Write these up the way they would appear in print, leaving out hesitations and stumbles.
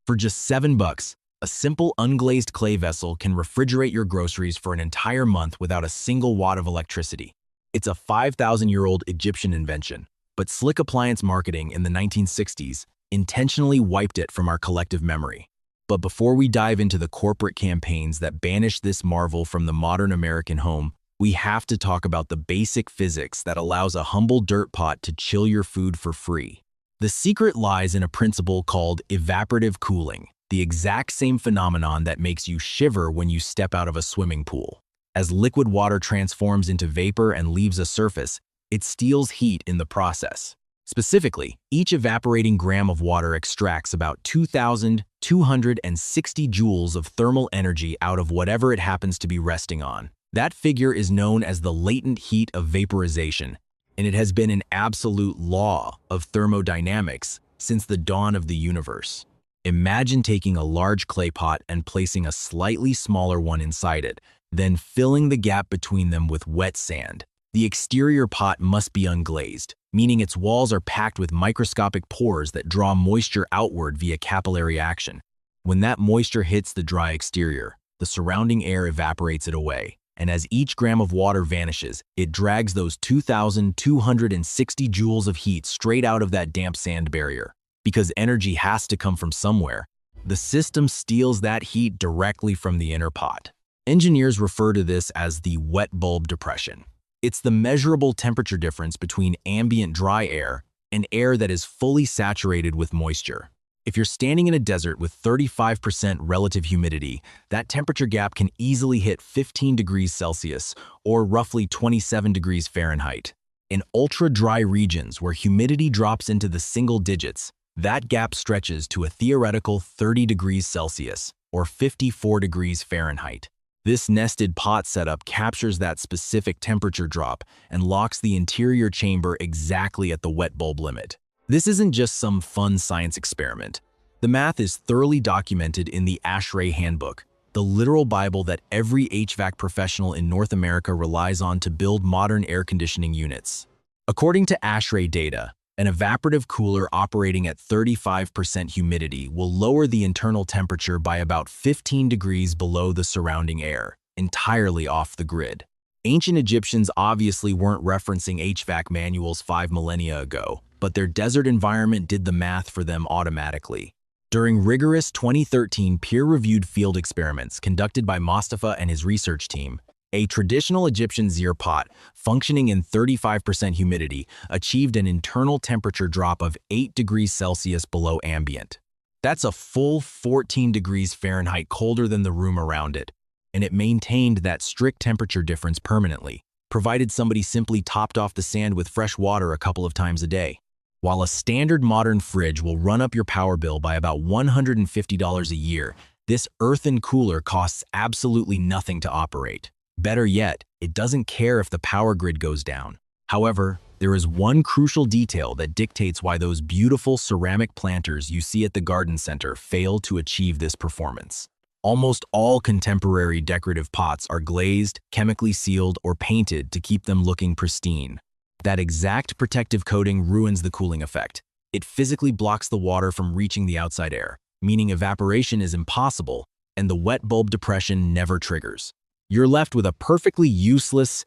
For just $7, a simple unglazed clay vessel can refrigerate your groceries for an entire month without a single watt of electricity. It's a 5,000-year-old Egyptian invention, but slick appliance marketing in the 1960s intentionally wiped it from our collective memory. But before we dive into the corporate campaigns that banished this marvel from the modern American home, we have to talk about the basic physics that allows a humble dirt pot to chill your food for free. The secret lies in a principle called evaporative cooling, the exact same phenomenon that makes you shiver when you step out of a swimming pool. As liquid water transforms into vapor and leaves a surface, it steals heat in the process. Specifically, each evaporating gram of water extracts about 2,260 joules of thermal energy out of whatever it happens to be resting on. That figure is known as the latent heat of vaporization, and it has been an absolute law of thermodynamics since the dawn of the universe. Imagine taking a large clay pot and placing a slightly smaller one inside it, then filling the gap between them with wet sand. The exterior pot must be unglazed, meaning its walls are packed with microscopic pores that draw moisture outward via capillary action. When that moisture hits the dry exterior, the surrounding air evaporates it away, and as each gram of water vanishes, it drags those 2,260 joules of heat straight out of that damp sand barrier. Because energy has to come from somewhere, the system steals that heat directly from the inner pot. Engineers refer to this as the wet bulb depression. It's the measurable temperature difference between ambient dry air and air that is fully saturated with moisture. If you're standing in a desert with 35% relative humidity, that temperature gap can easily hit 15 degrees Celsius or roughly 27 degrees Fahrenheit. In ultra-dry regions where humidity drops into the single digits, that gap stretches to a theoretical 30 degrees Celsius or 54 degrees Fahrenheit. This nested pot setup captures that specific temperature drop and locks the interior chamber exactly at the wet bulb limit. This isn't just some fun science experiment. The math is thoroughly documented in the ASHRAE Handbook, the literal Bible that every HVAC professional in North America relies on to build modern air conditioning units. According to ASHRAE data, an evaporative cooler operating at 35% humidity will lower the internal temperature by about 15 degrees below the surrounding air, entirely off the grid. Ancient Egyptians obviously weren't referencing HVAC manuals 5 millennia ago, but their desert environment did the math for them automatically. During rigorous 2013 peer-reviewed field experiments conducted by Mostafa and his research team, a traditional Egyptian Zeer pot, functioning in 35% humidity, achieved an internal temperature drop of 8 degrees Celsius below ambient. That's a full 14 degrees Fahrenheit colder than the room around it, and it maintained that strict temperature difference permanently, provided somebody simply topped off the sand with fresh water a couple of times a day. While a standard modern fridge will run up your power bill by about $150 a year, this earthen cooler costs absolutely nothing to operate. Better yet, it doesn't care if the power grid goes down. However, there is one crucial detail that dictates why those beautiful ceramic planters you see at the garden center fail to achieve this performance. Almost all contemporary decorative pots are glazed, chemically sealed, or painted to keep them looking pristine. That exact protective coating ruins the cooling effect. It physically blocks the water from reaching the outside air, meaning evaporation is impossible and the wet bulb depression never triggers. You're left with a perfectly useless,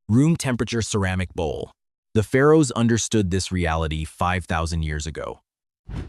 room-temperature ceramic bowl. The pharaohs understood this reality 5,000 years ago.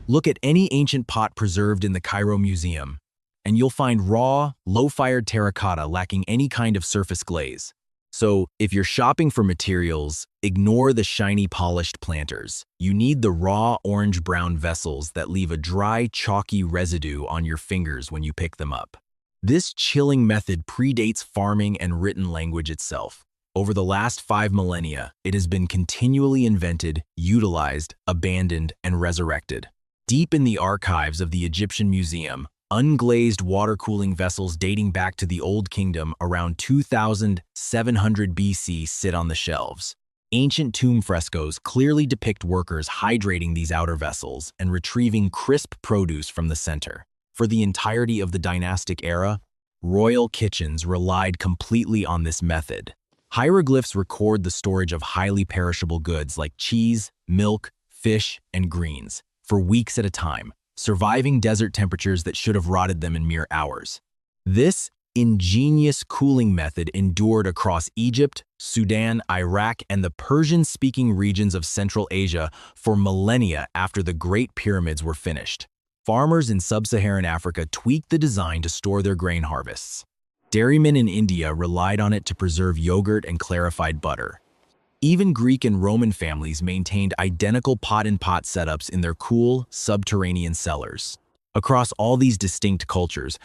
Look at any ancient pot preserved in the Cairo Museum, and you'll find raw, low-fired terracotta lacking any kind of surface glaze. So, if you're shopping for materials, ignore the shiny polished planters. You need the raw orange-brown vessels that leave a dry, chalky residue on your fingers when you pick them up. This chilling method predates farming and written language itself. Over the last 5 millennia, it has been continually invented, utilized, abandoned, and resurrected. Deep in the archives of the Egyptian Museum, unglazed water cooling vessels dating back to the Old Kingdom around 2700 BC sit on the shelves. Ancient tomb frescoes clearly depict workers hydrating these outer vessels and retrieving crisp produce from the center. For the entirety of the dynastic era, royal kitchens relied completely on this method. Hieroglyphs record the storage of highly perishable goods like cheese, milk, fish, and greens for weeks at a time, surviving desert temperatures that should have rotted them in mere hours. This ingenious cooling method endured across Egypt, Sudan, Iraq, and the Persian-speaking regions of Central Asia for millennia after the Great Pyramids were finished. Farmers in sub-Saharan Africa tweaked the design to store their grain harvests. Dairymen in India relied on it to preserve yogurt and clarified butter. Even Greek and Roman families maintained identical pot-in-pot setups in their cool, subterranean cellars. Across all these distinct cultures,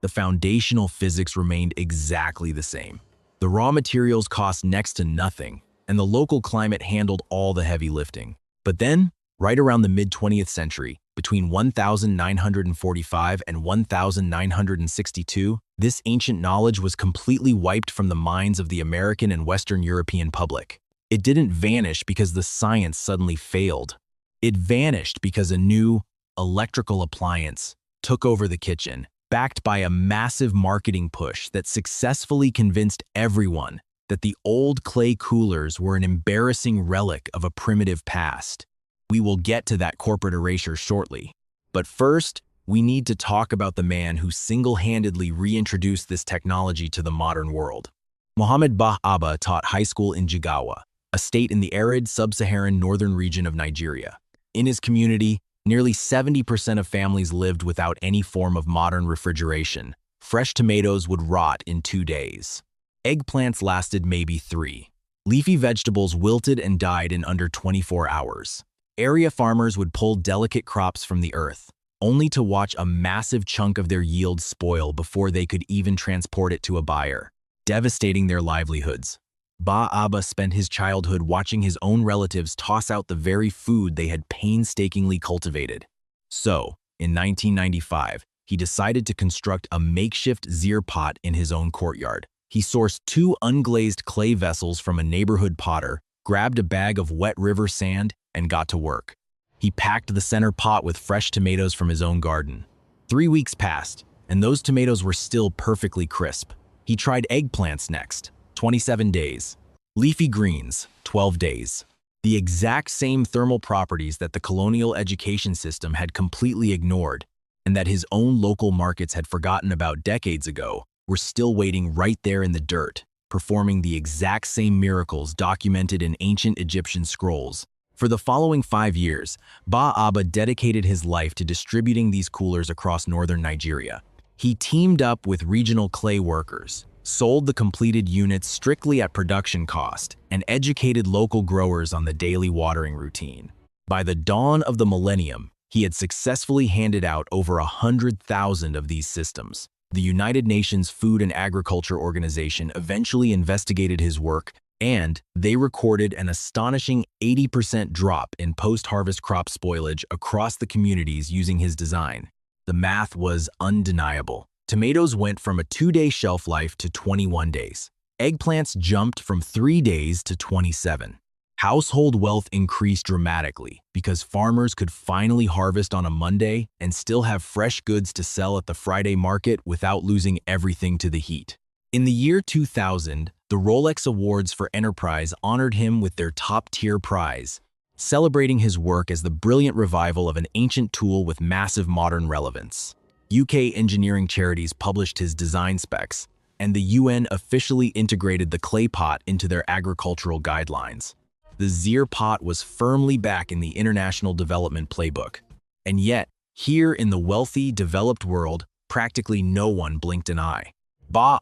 the foundational physics remained exactly the same. The raw materials cost next to nothing, and the local climate handled all the heavy lifting. But then, right around the mid-20th century, between 1945 and 1962, this ancient knowledge was completely wiped from the minds of the American and Western European public. It didn't vanish because the science suddenly failed. It vanished because a new electrical appliance took over the kitchen, backed by a massive marketing push that successfully convinced everyone that the old clay coolers were an embarrassing relic of a primitive past. We will get to that corporate erasure shortly. But first, we need to talk about the man who single-handedly reintroduced this technology to the modern world. Muhammad Abba taught high school in Jigawa, a state in the arid sub-Saharan northern region of Nigeria. In his community, nearly 70% of families lived without any form of modern refrigeration. Fresh tomatoes would rot in 2 days. Eggplants lasted maybe 3. Leafy vegetables wilted and died in under 24 hours. Area farmers would pull delicate crops from the earth, only to watch a massive chunk of their yield spoil before they could even transport it to a buyer, devastating their livelihoods. Abba spent his childhood watching his own relatives toss out the very food they had painstakingly cultivated. So, in 1995, he decided to construct a makeshift Zeer pot in his own courtyard. He sourced 2 unglazed clay vessels from a neighborhood potter, grabbed a bag of wet river sand, and got to work. He packed the center pot with fresh tomatoes from his own garden. 3 weeks passed, and those tomatoes were still perfectly crisp. He tried eggplants next. 27 days. Leafy greens, 12 days. The exact same thermal properties that the colonial education system had completely ignored and that his own local markets had forgotten about decades ago were still waiting right there in the dirt, performing the exact same miracles documented in ancient Egyptian scrolls. For the following 5 years, Abba dedicated his life to distributing these coolers across northern Nigeria. He teamed up with regional clay workers, sold the completed units strictly at production cost, and educated local growers on the daily watering routine. By the dawn of the millennium, he had successfully handed out over 100,000 of these systems. The United Nations Food and Agriculture Organization eventually investigated his work, and they recorded an astonishing 80% drop in post-harvest crop spoilage across the communities using his design. The math was undeniable. Tomatoes went from a 2-day shelf life to 21 days. Eggplants jumped from 3 days to 27. Household wealth increased dramatically because farmers could finally harvest on a Monday and still have fresh goods to sell at the Friday market without losing everything to the heat. In the year 2000, the Rolex Awards for Enterprise honored him with their top-tier prize, celebrating his work as the brilliant revival of an ancient tool with massive modern relevance. UK engineering charities published his design specs, and the UN officially integrated the clay pot into their agricultural guidelines. The Zeer pot was firmly back in the international development playbook. And yet, here in the wealthy, developed world, practically no one blinked an eye.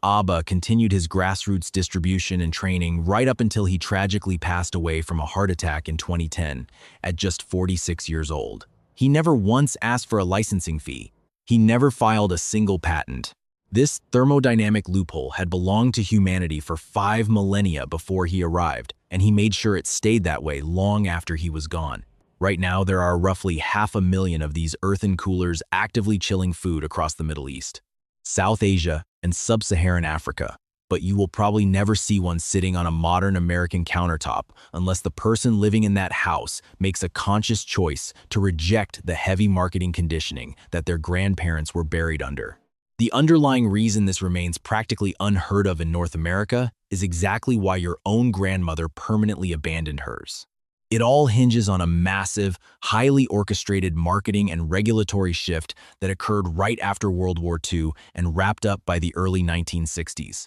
Abba continued his grassroots distribution and training right up until he tragically passed away from a heart attack in 2010, at just 46 years old. He never once asked for a licensing fee. He never filed a single patent. This thermodynamic loophole had belonged to humanity for 5 millennia before he arrived, and he made sure it stayed that way long after he was gone. Right now, there are roughly 500,000 of these earthen coolers actively chilling food across the Middle East, South Asia, and sub-Saharan Africa, but you will probably never see one sitting on a modern American countertop unless the person living in that house makes a conscious choice to reject the heavy marketing conditioning that their grandparents were buried under. The underlying reason this remains practically unheard of in North America is exactly why your own grandmother permanently abandoned hers. It all hinges on a massive, highly orchestrated marketing and regulatory shift that occurred right after World War II and wrapped up by the early 1960s.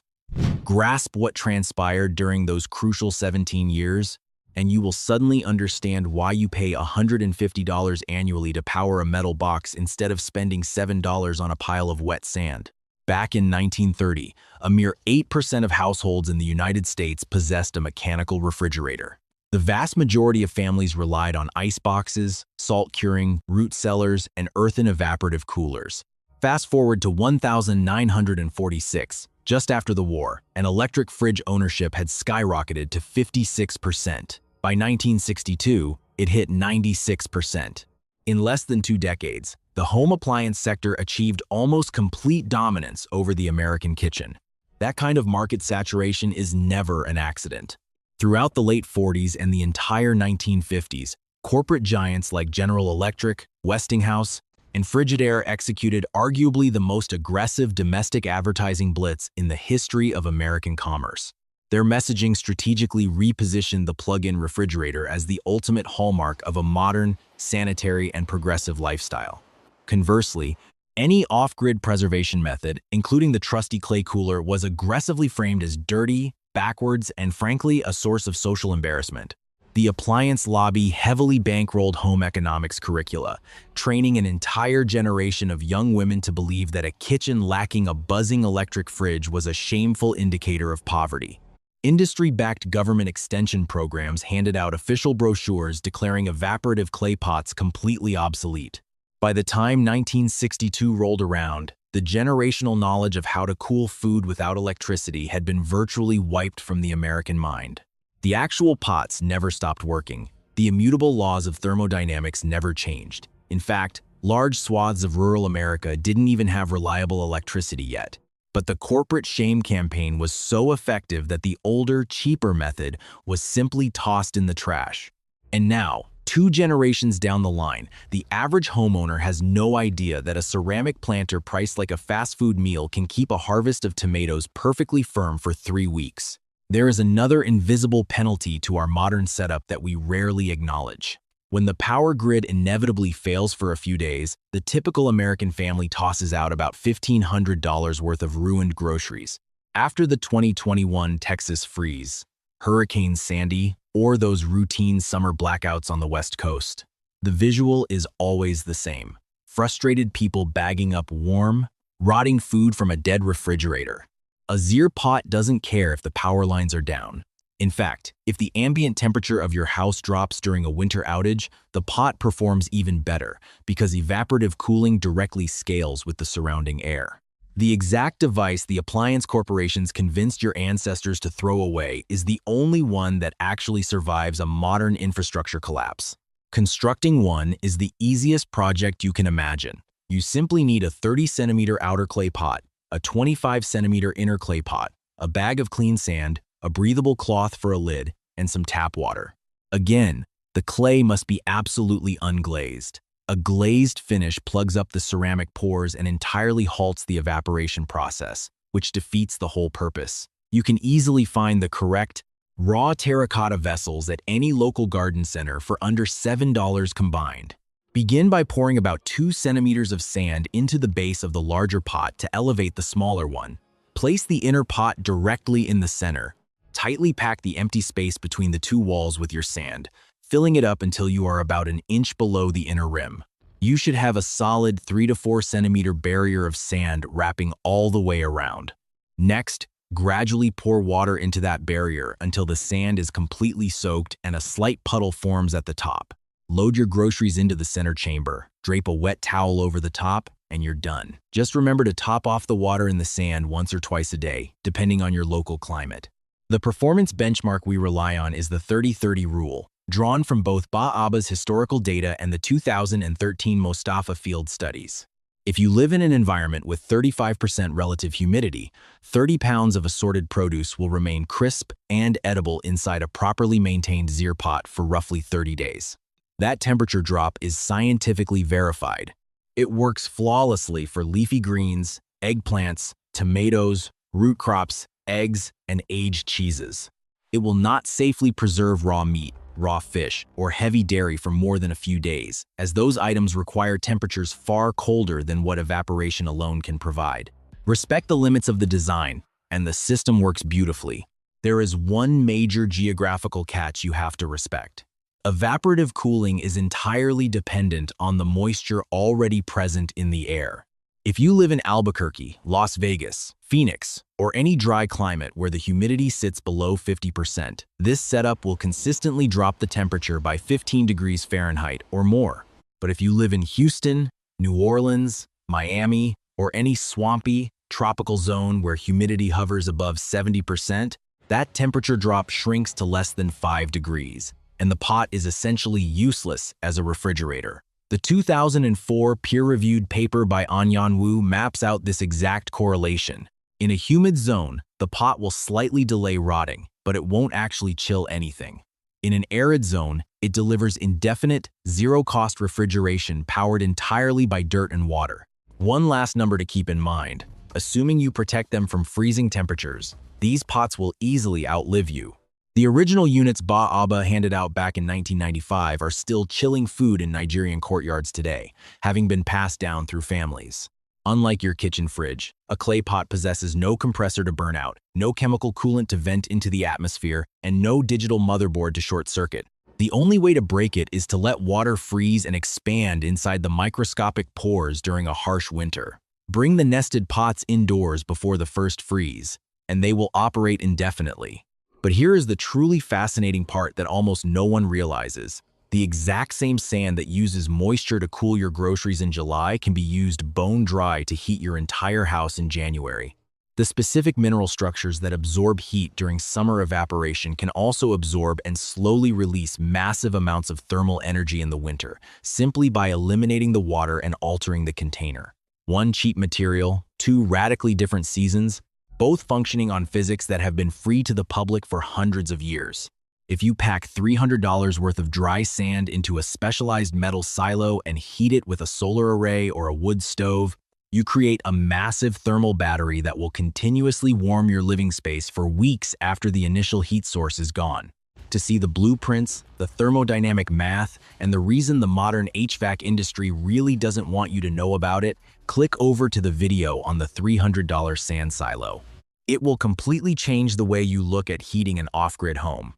Grasp what transpired during those crucial 17 years, and you will suddenly understand why you pay $150 annually to power a metal box instead of spending $7 on a pile of wet sand. Back in 1930, a mere 8% of households in the United States possessed a mechanical refrigerator. The vast majority of families relied on ice boxes, salt curing, root cellars, and earthen evaporative coolers. Fast forward to 1946, just after the war, and electric fridge ownership had skyrocketed to 56%. By 1962, it hit 96%. In less than 2 decades, the home appliance sector achieved almost complete dominance over the American kitchen. That kind of market saturation is never an accident. Throughout the late 40s and the entire 1950s, corporate giants like General Electric, Westinghouse, and Frigidaire executed arguably the most aggressive domestic advertising blitz in the history of American commerce. Their messaging strategically repositioned the plug-in refrigerator as the ultimate hallmark of a modern, sanitary, and progressive lifestyle. Conversely, any off-grid preservation method, including the trusty clay cooler, was aggressively framed as dirty, backwards, and frankly, a source of social embarrassment. The appliance lobby heavily bankrolled home economics curricula, training an entire generation of young women to believe that a kitchen lacking a buzzing electric fridge was a shameful indicator of poverty. Industry-backed government extension programs handed out official brochures declaring evaporative clay pots completely obsolete. By the time 1962 rolled around, the generational knowledge of how to cool food without electricity had been virtually wiped from the American mind. The actual pots never stopped working. The immutable laws of thermodynamics never changed. In fact, large swaths of rural America didn't even have reliable electricity yet. But the corporate shame campaign was so effective that the older, cheaper method was simply tossed in the trash. And now, 2 generations down the line, the average homeowner has no idea that a ceramic planter priced like a fast food meal can keep a harvest of tomatoes perfectly firm for 3 weeks. There is another invisible penalty to our modern setup that we rarely acknowledge. When the power grid inevitably fails for a few days, the typical American family tosses out about $1,500 worth of ruined groceries. After the 2021 Texas freeze, Hurricane Sandy, or those routine summer blackouts on the West Coast, the visual is always the same. Frustrated people bagging up warm, rotting food from a dead refrigerator. A Zeer pot doesn't care if the power lines are down. In fact, if the ambient temperature of your house drops during a winter outage, the pot performs even better because evaporative cooling directly scales with the surrounding air. The exact device the appliance corporations convinced your ancestors to throw away is the only one that actually survives a modern infrastructure collapse. Constructing one is the easiest project you can imagine. You simply need a 30-centimeter outer clay pot, a 25-centimeter inner clay pot, a bag of clean sand, a breathable cloth for a lid, and some tap water. Again, the clay must be absolutely unglazed. A glazed finish plugs up the ceramic pores and entirely halts the evaporation process, which defeats the whole purpose. You can easily find the correct, raw terracotta vessels at any local garden center for under $7 combined. Begin by pouring about 2 centimeters of sand into the base of the larger pot to elevate the smaller one. Place the inner pot directly in the center. Tightly pack the empty space between the 2 walls with your sand, filling it up until you are about an inch below the inner rim. You should have a solid 3 to 4 centimeter barrier of sand wrapping all the way around. Next, gradually pour water into that barrier until the sand is completely soaked and a slight puddle forms at the top. Load your groceries into the center chamber, drape a wet towel over the top, and you're done. Just remember to top off the water in the sand once or twice a day, depending on your local climate. The performance benchmark we rely on is the 30-30 rule, drawn from both Ba'aba's historical data and the 2013 Mostafa field studies. If you live in an environment with 35% relative humidity, 30 pounds of assorted produce will remain crisp and edible inside a properly maintained Zeer pot for roughly 30 days. That temperature drop is scientifically verified. It works flawlessly for leafy greens, eggplants, tomatoes, root crops, eggs, and aged cheeses. It will not safely preserve raw meat, raw fish, or heavy dairy for more than a few days, as those items require temperatures far colder than what evaporation alone can provide. Respect the limits of the design, and the system works beautifully. There is one major geographical catch you have to respect. Evaporative cooling is entirely dependent on the moisture already present in the air. If you live in Albuquerque, Las Vegas, Phoenix, or any dry climate where the humidity sits below 50%, this setup will consistently drop the temperature by 15 degrees Fahrenheit or more. But if you live in Houston, New Orleans, Miami, or any swampy, tropical zone where humidity hovers above 70%, that temperature drop shrinks to less than 5 degrees, and the pot is essentially useless as a refrigerator. The 2004 peer-reviewed paper by Anyan Wu maps out this exact correlation. In a humid zone, the pot will slightly delay rotting, but it won't actually chill anything. In an arid zone, it delivers indefinite, zero-cost refrigeration powered entirely by dirt and water. One last number to keep in mind. Assuming you protect them from freezing temperatures, these pots will easily outlive you. The original units Ba Aba handed out back in 1995 are still chilling food in Nigerian courtyards today, having been passed down through families. Unlike your kitchen fridge, a clay pot possesses no compressor to burn out, no chemical coolant to vent into the atmosphere, and no digital motherboard to short-circuit. The only way to break it is to let water freeze and expand inside the microscopic pores during a harsh winter. Bring the nested pots indoors before the first freeze, and they will operate indefinitely. But here is the truly fascinating part that almost no one realizes. The exact same sand that uses moisture to cool your groceries in July can be used bone dry to heat your entire house in January. The specific mineral structures that absorb heat during summer evaporation can also absorb and slowly release massive amounts of thermal energy in the winter, simply by eliminating the water and altering the container. One cheap material, two radically different seasons, both functioning on physics that have been free to the public for hundreds of years. If you pack $300 worth of dry sand into a specialized metal silo and heat it with a solar array or a wood stove, you create a massive thermal battery that will continuously warm your living space for weeks after the initial heat source is gone. To see the blueprints, the thermodynamic math, and the reason the modern HVAC industry really doesn't want you to know about it, click over to the video on the $300 sand silo. It will completely change the way you look at heating an off-grid home.